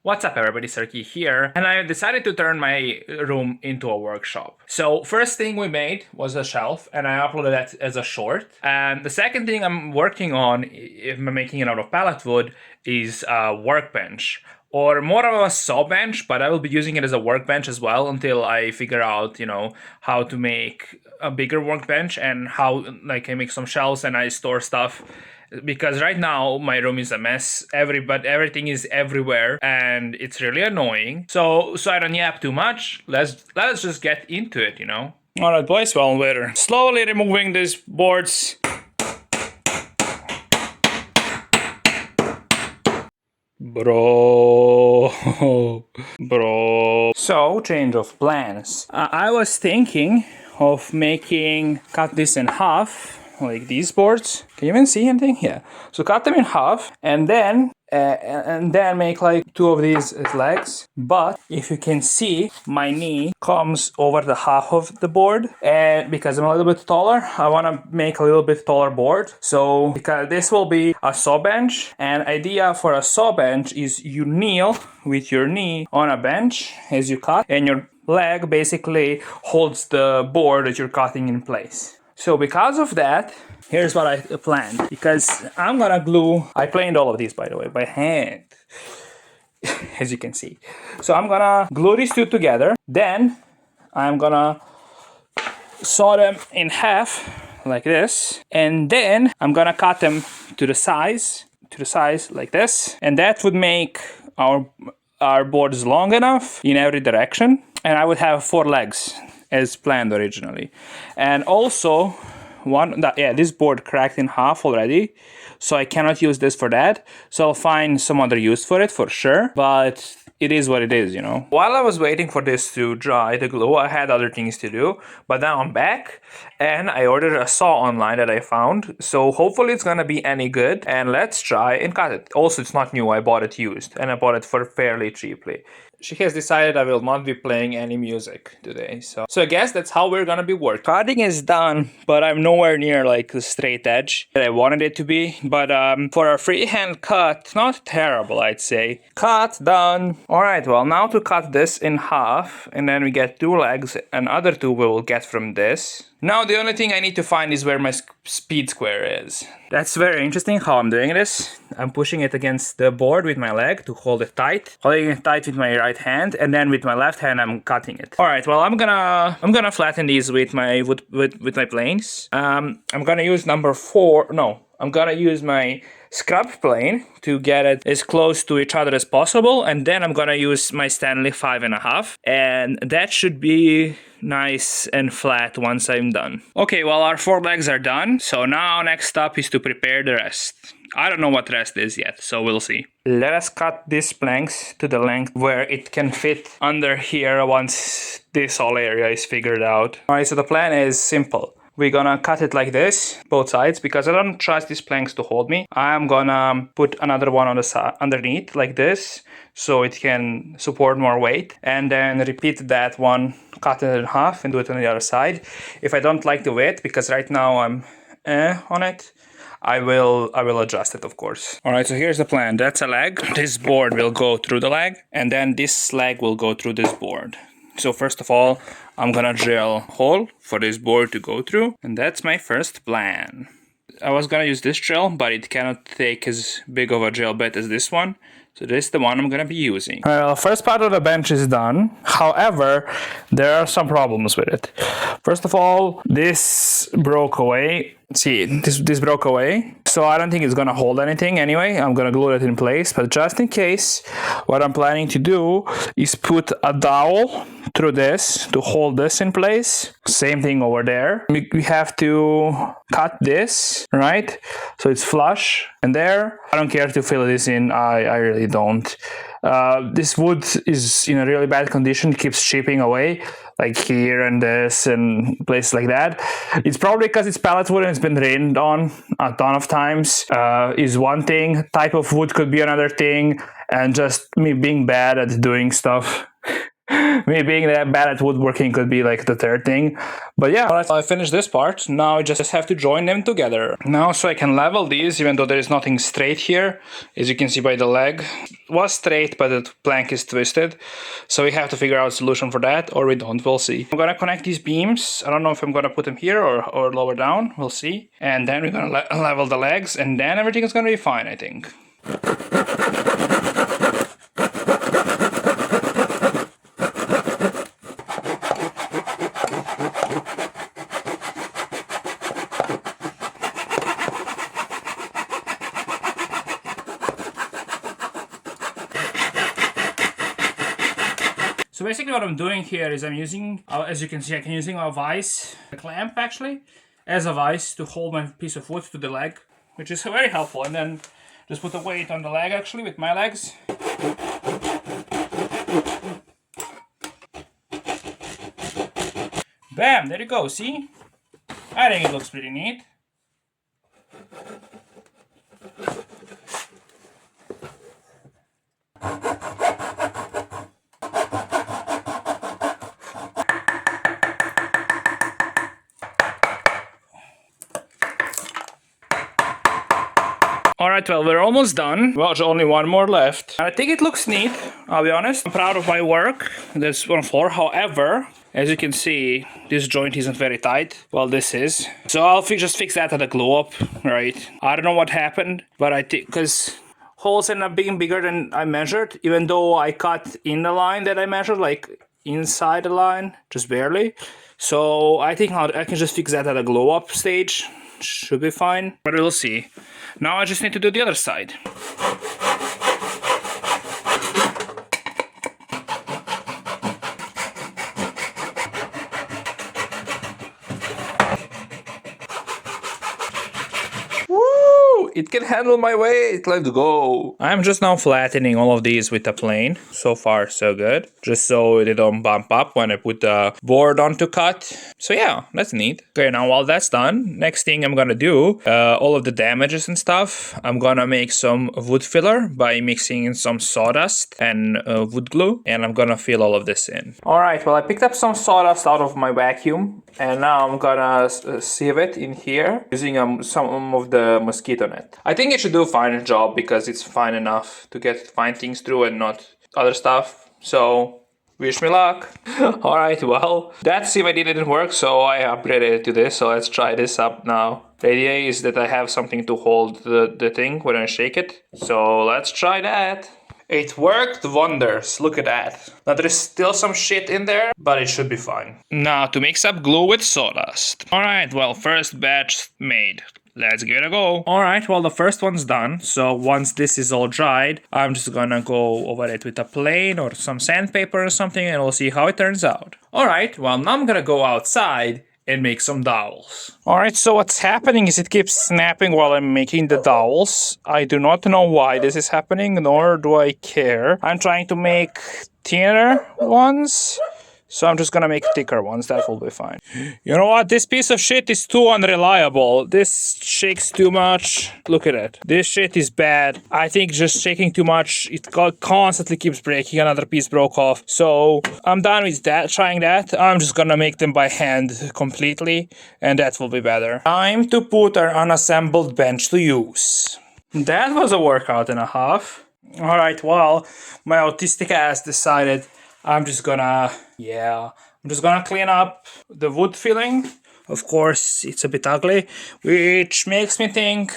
What's up everybody, Serki here, and I decided to turn my room into a workshop. So first thing we made was a shelf, and I uploaded that as a short. And the second thing I'm working on, if I'm making it out of pallet wood, is a workbench. Or more of a sawbench, but I will be using it as a workbench as well until I figure out, how to make a bigger workbench and how like I make some shelves and I store stuff, because right now my room is a mess. Everything is everywhere and it's really annoying. So I don't yap too much. Let's just get into it. All right, boys. Well, we're slowly removing these boards. Bro. So, change of plans. I was thinking of cut this in half, like these boards. Can you even see anything? Yeah. So cut them in half, and then make like two of these as legs. But if you can see, my knee comes over the half of the board, and because I'm a little bit taller, I want to make a little bit taller board. So because this will be a saw bench, and idea for a saw bench is you kneel with your knee on a bench as you cut, and your leg basically holds the board that you're cutting in place. So because of that, here's what I planned. Because I'm gonna glue, I planed all of these by the way, by hand, as you can see. So I'm gonna glue these two together, then I'm gonna saw them in half like this, and then I'm gonna cut them to the size like this, and that would make our boards long enough in every direction, and I would have 4 legs as planned originally. And also this board cracked in half already, so I cannot use this for that, so I'll find some other use for it for sure, but it is what it is, While I was waiting for this to dry, the glue, I had other things to do, but now I'm back, and I ordered a saw online that I found, so hopefully it's gonna be any good, and let's try and cut it. Also, it's not new, I bought it used, and I bought it for fairly cheaply. She has decided I will not be playing any music today, so I guess that's how we're gonna be working. Cutting is done, but I'm nowhere near like the straight edge that I wanted it to be. But for a freehand cut, not terrible, I'd say. Cut, done. All right, well, now to cut this in half, and then we get 2 legs, and other 2 we will get from this. Now the only thing I need to find is where my speed square is. That's very interesting how I'm doing this. I'm pushing it against the board with my leg to hold it tight, holding it tight with my right hand, and then with my left hand I'm cutting it. All right, well, I'm gonna flatten these with my with my planes. I'm gonna use number 4. No, I'm gonna use my scrub plane to get it as close to each other as possible, and then I'm gonna use my Stanley 5.5, and that should be nice and flat once I'm done. Okay, well, our 4 legs are done, so now next up is to prepare the rest. I don't know what rest is yet, so we'll see. Let us cut these planks to the length where it can fit under here once this whole area is figured out. Alright, so the plan is simple. We're gonna cut it like this, both sides, because I don't trust these planks to hold me. I'm gonna put another one on the side underneath like this, so it can support more weight, and then repeat that one, cut it in half, and do it on the other side. If I don't like the weight, because right now I'm on it, I will adjust it, of course. All right, so here's the plan. That's a leg. This board will go through the leg, and then this leg will go through this board. So first of all, I'm gonna drill a hole for this board to go through, and that's my first plan. I was gonna use this drill, but it cannot take as big of a drill bit as this one, so this is the one I'm gonna be using. Well, first part of the bench is done. However, there are some problems with it. First of all, this broke away. See, this broke away, so I don't think it's gonna hold anything anyway. I'm gonna glue it in place, but just in case, what I'm planning to do is put a dowel through this to hold this in place. Same thing over there. We have to cut this, right? So it's flush, and there. I don't care to fill this in, I really don't. This wood is in a really bad condition, keeps chipping away, like here and this and places like that. It's probably because it's pallet wood and it's been rained on a ton of times, is one thing. Type of wood could be another thing, and just me being bad at doing stuff Me being that bad at woodworking could be like the third thing. But yeah, alright, I finished this part. Now I just have to join them together. Now so I can level these, even though there is nothing straight here. As you can see by the leg. It was straight, but the plank is twisted. So we have to figure out a solution for that, or we don't, we'll see. I'm gonna connect these beams. I don't know if I'm gonna put them here or lower down, we'll see. And then we're gonna level the legs, and then everything is gonna be fine, I think. So basically what I'm doing here is I'm using, as you can see, I'm using a vise, a clamp actually, as a vise to hold my piece of wood to the leg, which is very helpful. And then just put the weight on the leg actually with my legs. Bam, there you go, see? I think it looks pretty neat. Alright, well, we're almost done. Well, there's only one more left. I think it looks neat, I'll be honest. I'm proud of my work. There's one floor. However, as you can see, this joint isn't very tight. Well, this is. So I'll just fix that at a glue up, right? I don't know what happened, but I think, because holes end up being bigger than I measured, even though I cut in the line that I measured, like inside the line, just barely. So I think I can just fix that at a glow up stage. Should be fine, but we'll see. Now I just need to do the other side. It can handle my weight, let's go. I'm just now flattening all of these with a plane. So far, so good. Just so they don't bump up when I put the board on to cut. So yeah, that's neat. Okay, now while that's done, next thing I'm gonna do, all of the damages and stuff, I'm gonna make some wood filler by mixing in some sawdust and wood glue. And I'm gonna fill all of this in. Alright, well I picked up some sawdust out of my vacuum. And now I'm gonna sieve it in here using some of the mosquito net. I think it should do a fine job because it's fine enough to find things through and not other stuff. So wish me luck. Alright, well, that sieve I didn't work, so I upgraded it to this. So let's try this up now. The idea is that I have something to hold the thing when I shake it. So let's try that. It worked wonders, look at that. Now there is still some shit in there, but it should be fine. Now to mix up glue with sawdust. Alright, well, first batch made. Let's give it a go. Alright, well, the first one's done. So once this is all dried, I'm just gonna go over it with a plane or some sandpaper or something, and we'll see how it turns out. Alright, well, now I'm gonna go outside and make some dowels. Alright, so what's happening is it keeps snapping while I'm making the dowels. I do not know why this is happening, nor do I care. I'm trying to make thinner ones, so I'm just gonna make thicker ones. That will be fine. You know what? This piece of shit is too unreliable. This shakes too much. Look at it. This shit is bad. I think just shaking too much, it constantly keeps breaking. Another piece broke off. So I'm done with that. Trying that. I'm just gonna make them by hand completely, and that will be better. Time to put our unassembled bench to use. That was a workout and a half. Alright, well, my autistic ass decided I'm just gonna clean up the wood filling. Of course, it's a bit ugly, which makes me think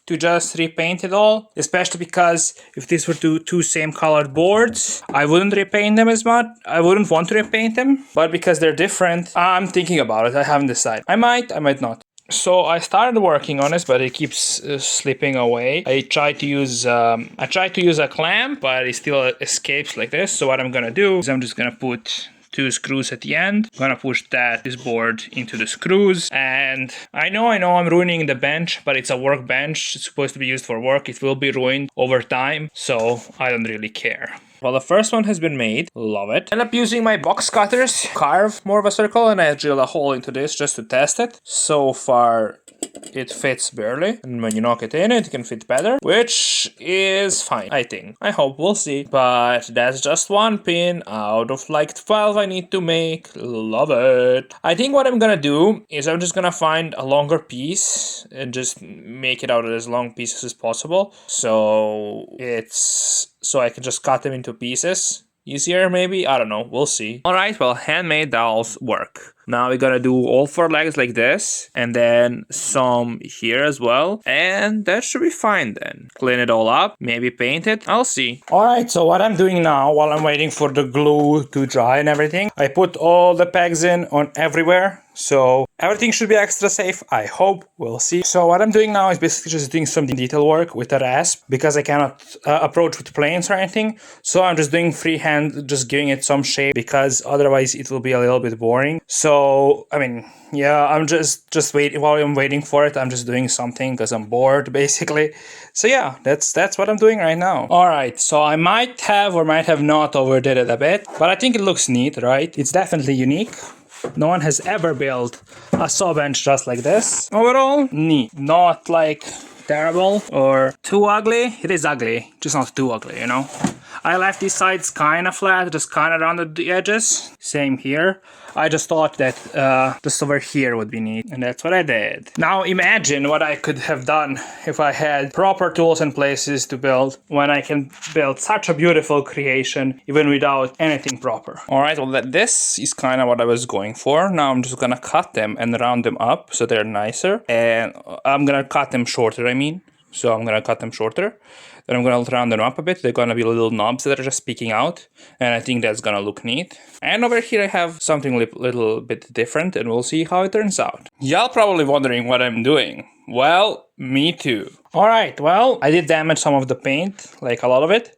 to just repaint it all, especially because if these were two same colored boards, I wouldn't repaint them as much. I wouldn't want to repaint them, but because they're different, I'm thinking about it. I haven't decided. I might not. So I started working on this, but it keeps slipping away. I tried to use a clamp, but it still escapes like this. So what I'm gonna do is I'm just gonna put 2 screws at the end. I'm gonna push this board into the screws. And I know I'm ruining the bench, but it's a workbench. It's supposed to be used for work. It will be ruined over time, so I don't really care. Well, the first one has been made. Love it. I end up using my box cutters, carve more of a circle, and I drill a hole into this just to test it. So far, it fits barely, and when you knock it in, it can fit better, which is fine, I think. I hope, we'll see. But that's just one pin out of like 12 I need to make. Love it. I think what I'm gonna do is I'm just gonna find a longer piece and just make it out of as long pieces as possible. So I can just cut them into pieces easier, maybe? I don't know. We'll see. Alright, well, handmade dolls work. Now we're gonna do all 4 legs like this, and then some here as well, and that should be fine then. Clean it all up, maybe paint it, I'll see. Alright, so what I'm doing now, while I'm waiting for the glue to dry and everything, I put all the pegs in on everywhere, so everything should be extra safe, I hope. We'll see. So what I'm doing now is basically just doing some detail work with a rasp, because I cannot approach with planes or anything, so I'm just doing freehand, just giving it some shape, because otherwise it will be a little bit boring. So, I mean, yeah, I'm just waiting. While I'm waiting for it, I'm just doing something because I'm bored, basically. So yeah, that's what I'm doing right now. Alright, so I might have or might have not overdid it a bit, but I think it looks neat, right? It's definitely unique. No one has ever built a saw bench just like this. Overall, neat. Not like terrible or too ugly. It is ugly, just not too ugly, you know? I left these sides kind of flat, just kind of rounded the edges. Same here. I just thought that just over here would be neat, and that's what I did. Now imagine what I could have done if I had proper tools and places to build, when I can build such a beautiful creation even without anything proper. Alright, well this is kind of what I was going for. Now I'm just gonna cut them and round them up so they're nicer, and I'm gonna cut them shorter, I mean. So I'm gonna cut them shorter. Then I'm gonna round them up a bit. They're gonna be little knobs that are just peeking out, and I think that's gonna look neat. And over here I have something a little bit different, and we'll see how it turns out. Y'all probably wondering what I'm doing. Well, me too. Alright, well, I did damage some of the paint, like a lot of it.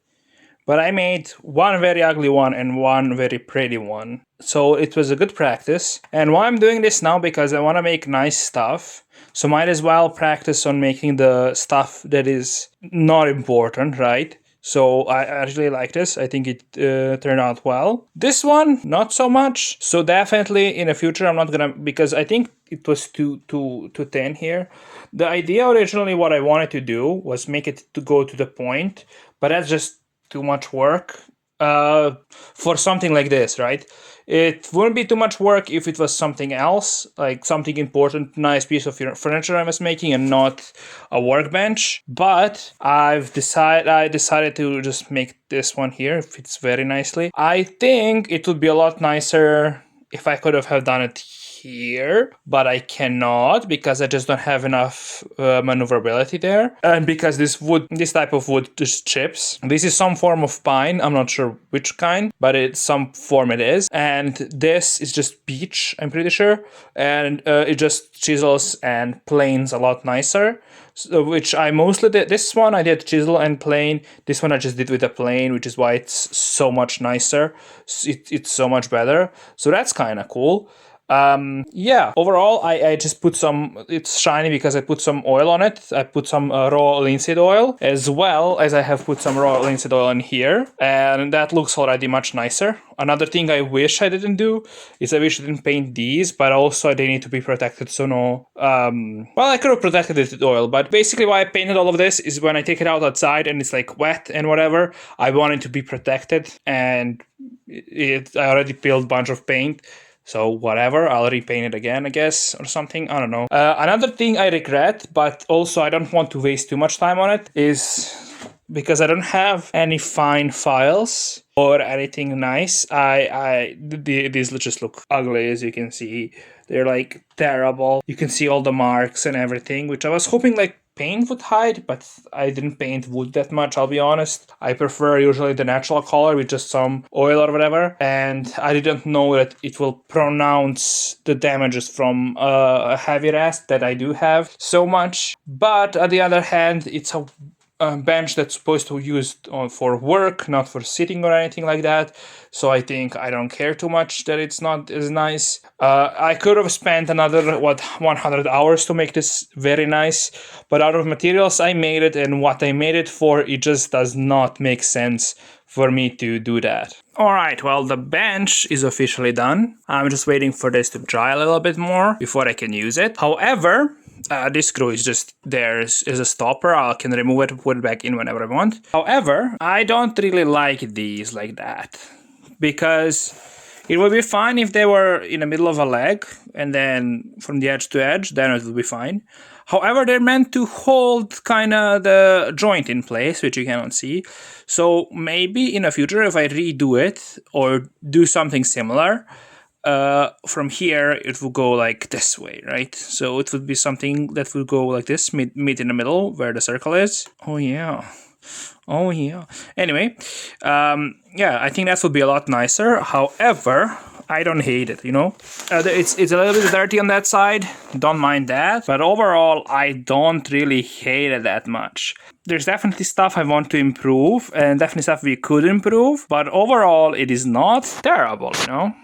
But I made one very ugly one and one very pretty one. So it was a good practice. And why I'm doing this now, because I want to make nice stuff. So might as well practice on making the stuff that is not important, right? So I really like this. I think it turned out well. This one, not so much. So definitely in the future, I'm not gonna, because I think it was too thin here. The idea originally, what I wanted to do was make it to go to the point, but that's just too much work for something like this, right? It wouldn't be too much work if it was something else, like something important, nice piece of furniture I was making and not a workbench. But I decided to just make this one here. It fits very nicely. I think it would be a lot nicer if I could have done it here, but I cannot because I just don't have enough maneuverability there, and because this type of wood just chips. This is some form of pine, I'm not sure which kind, but it's some form it is, and this is just beech, I'm pretty sure, and it just chisels and planes a lot nicer. So, which I mostly did. This one I did chisel and plane. This one I just did with a plane, which is why it's so much nicer. It's so much better. So that's kind of cool. Yeah, overall I just put some, it's shiny because I put some oil on it. I put some raw linseed oil, as well as I have put some raw linseed oil in here, and that looks already much nicer. Another thing I wish I didn't do is I wish I didn't paint these, but also they need to be protected, so no, well, I could have protected it with oil, but basically why I painted all of this is when I take it outside and it's like wet and whatever, I want it to be protected, and I already peeled a bunch of paint. So whatever, I'll repaint it again, I guess, or something, I don't know. Another thing I regret, but also I don't want to waste too much time on it, is because I don't have any fine files or anything nice. These just look ugly, as you can see. They're like terrible. You can see all the marks and everything, which I was hoping like paint would hide, but I didn't paint wood that much, I'll be honest. I prefer usually the natural color with just some oil or whatever, and I didn't know that it will pronounce the damages from a heavy rest that I do have so much. But on the other hand, it's a bench that's supposed to be used for work, not for sitting or anything like that. So I think I don't care too much that it's not as nice. I could have spent another 100 hours to make this very nice, but out of materials I made it and what I made it for, it just does not make sense for me to do that. Alright, well, the bench is officially done. I'm just waiting for this to dry a little bit more before I can use it. However, This screw is just there as a stopper. I can remove it, put it back in whenever I want. However, I don't really like these like that, because it would be fine if they were in the middle of a leg and then from the edge to edge, then it would be fine. However, they're meant to hold kind of the joint in place, which you cannot see. So maybe in the future, if I redo it or do something similar, from here it will go like this way, right? So it would be something that would go like this, meet in the middle where the circle is. Oh yeah. Oh yeah. Anyway, yeah, I think that would be a lot nicer. However, I don't hate it, you know? It's a little bit dirty on that side, don't mind that. But overall, I don't really hate it that much. There's definitely stuff I want to improve, and definitely stuff we could improve. But overall, it is not terrible, you know?